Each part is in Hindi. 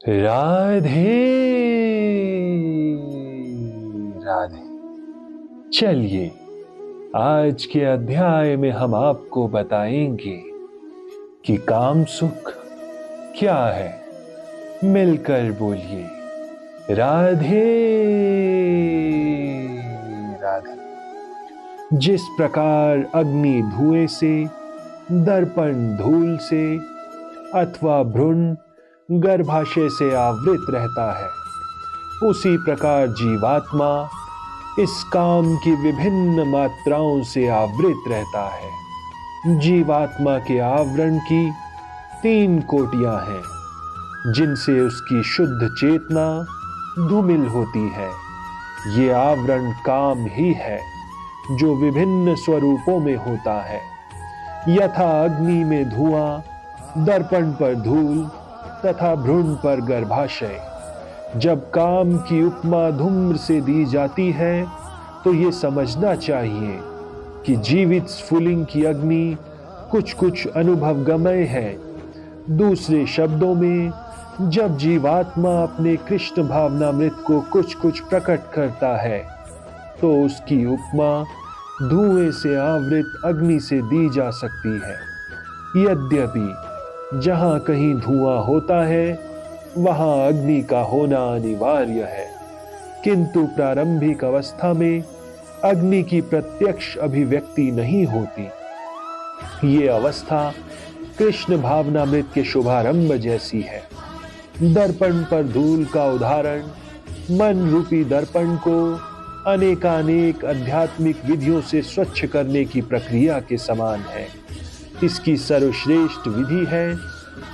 राधे राधे। चलिए, आज के अध्याय में हम आपको बताएंगे कि काम सुख क्या है। मिलकर बोलिए राधे राधे। जिस प्रकार अग्नि धुएं से, दर्पण धूल से अथवा भ्रूण गर्भाशय से आवृत रहता है, उसी प्रकार जीवात्मा इस काम की विभिन्न मात्राओं से आवृत रहता है। जीवात्मा के आवरण की 3 कोटियां हैं, जिनसे उसकी शुद्ध चेतना धूमिल होती है। ये आवरण काम ही है, जो विभिन्न स्वरूपों में होता है। यथा अग्नि में धुआं, दर्पण पर धूल तथा भ्रूण पर गर्भाशय। जब काम की उपमा धूम्र से दी जाती है, तो ये समझना चाहिए कि जीवित स्फुलिंग की अग्नि कुछ कुछ अनुभवगमय है। दूसरे शब्दों में, जब जीवात्मा अपने कृष्ण भावनामृत को कुछ कुछ प्रकट करता है, तो उसकी उपमा धुएं से आवृत अग्नि से दी जा सकती है। यद्यपि जहां कहीं धुआं होता है, वहां अग्नि का होना अनिवार्य है, किंतु प्रारंभिक अवस्था में अग्नि की प्रत्यक्ष अभिव्यक्ति नहीं होती। ये अवस्था कृष्ण भावनामृत के शुभारंभ जैसी है। दर्पण पर धूल का उदाहरण मन रूपी दर्पण को अनेकानेक आध्यात्मिक विधियों से स्वच्छ करने की प्रक्रिया के समान है। इसकी सर्वश्रेष्ठ विधि है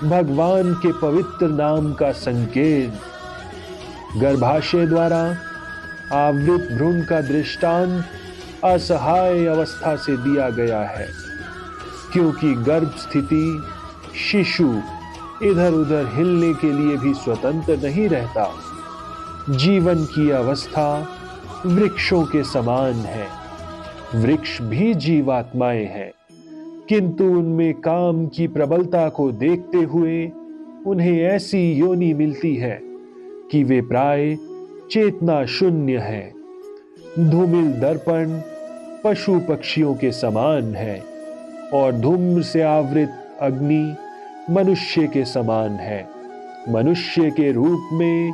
भगवान के पवित्र नाम का संकेत। गर्भाशय द्वारा आवृत भ्रूण का दृष्टांत असहाय अवस्था से दिया गया है, क्योंकि गर्भ स्थिति शिशु इधर उधर हिलने के लिए भी स्वतंत्र नहीं रहता। जीवन की अवस्था वृक्षों के समान है। वृक्ष भी जीवात्माएं हैं, किंतु उनमें काम की प्रबलता को देखते हुए उन्हें ऐसी योनि मिलती है कि वे प्राय चेतना शून्य है। धूमिल दर्पण पशु पक्षियों के समान है और धूम्र से आवृत अग्नि मनुष्य के समान है। मनुष्य के रूप में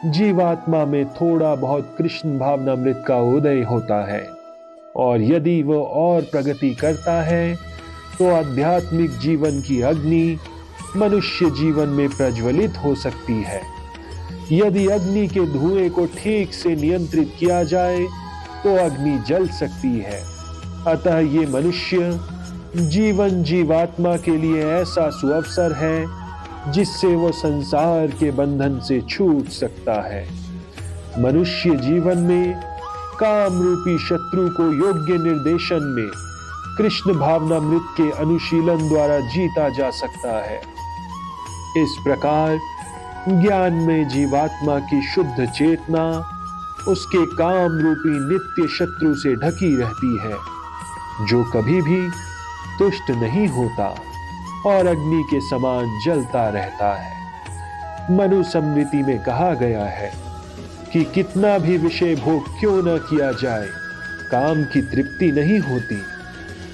जीवात्मा में थोड़ा बहुत कृष्ण भावनामृत का उदय होता है, और यदि वह और प्रगति करता है, तो आध्यात्मिक जीवन की अग्नि मनुष्य जीवन में प्रज्वलित हो सकती है। यदि अग्नि के धुएं को ठीक से नियंत्रित किया जाए, तो अग्नि जल सकती है। अतः ये मनुष्य जीवन जीवात्मा के लिए ऐसा सुअवसर है, जिससे वो संसार के बंधन से छूट सकता है। मनुष्य जीवन में काम रूपी शत्रु को योग्य निर्देशन में कृष्ण भावनामृत के अनुशीलन द्वारा जीता जा सकता है। इस प्रकार ज्ञान में जीवात्मा की शुद्ध चेतना उसके काम रूपी नित्य शत्रु से ढकी रहती है, जो कभी भी तुष्ट नहीं होता और अग्नि के समान जलता रहता है। मनुस्मृति में कहा गया है कि कितना भी विषय भोग क्यों न किया जाए, काम की तृप्ति नहीं होती।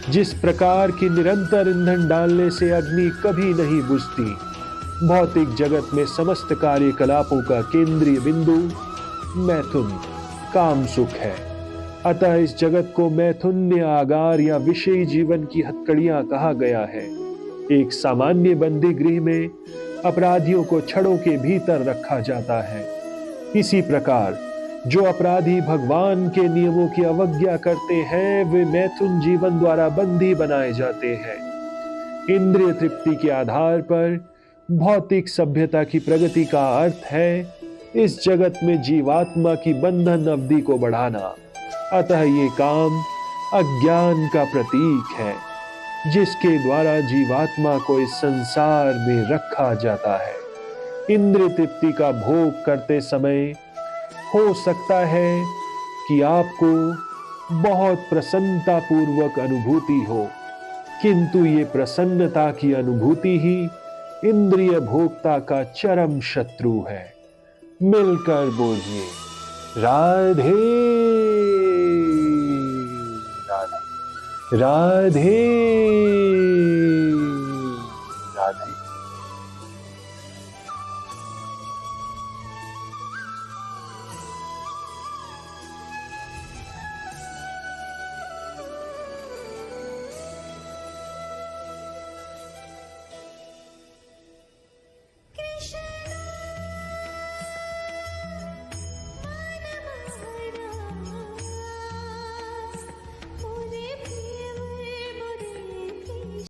जिस प्रकार की निरंतर ईंधन डालने से अग्नि कभी नहीं बुझती, भौतिक जगत में समस्त कार्यकलापों का केंद्रीय बिंदु मैथुन काम सुख है। अतः इस जगत को मैथुन्य आगार या विषयी जीवन की हथकड़ियां कहा गया है। एक सामान्य बंदी गृह में अपराधियों को छड़ों के भीतर रखा जाता है। इसी प्रकार जो अपराधी भगवान के नियमों की अवज्ञा करते हैं, वे मैथुन जीवन द्वारा बंदी बनाए जाते हैं। इंद्रिय तृप्ति के आधार पर भौतिक सभ्यता की प्रगति का अर्थ है इस जगत में जीवात्मा की बंधन अवधि को बढ़ाना। अतः ये काम अज्ञान का प्रतीक है, जिसके द्वारा जीवात्मा को इस संसार में रखा जाता है। इंद्रिय तृप्ति का भोग करते समय हो सकता है कि आपको बहुत प्रसन्नता पूर्वक अनुभूति हो, किंतु ये प्रसन्नता की अनुभूति ही इंद्रिय भोक्ता का चरम शत्रु है। मिलकर बोलिए राधे राधे राधे।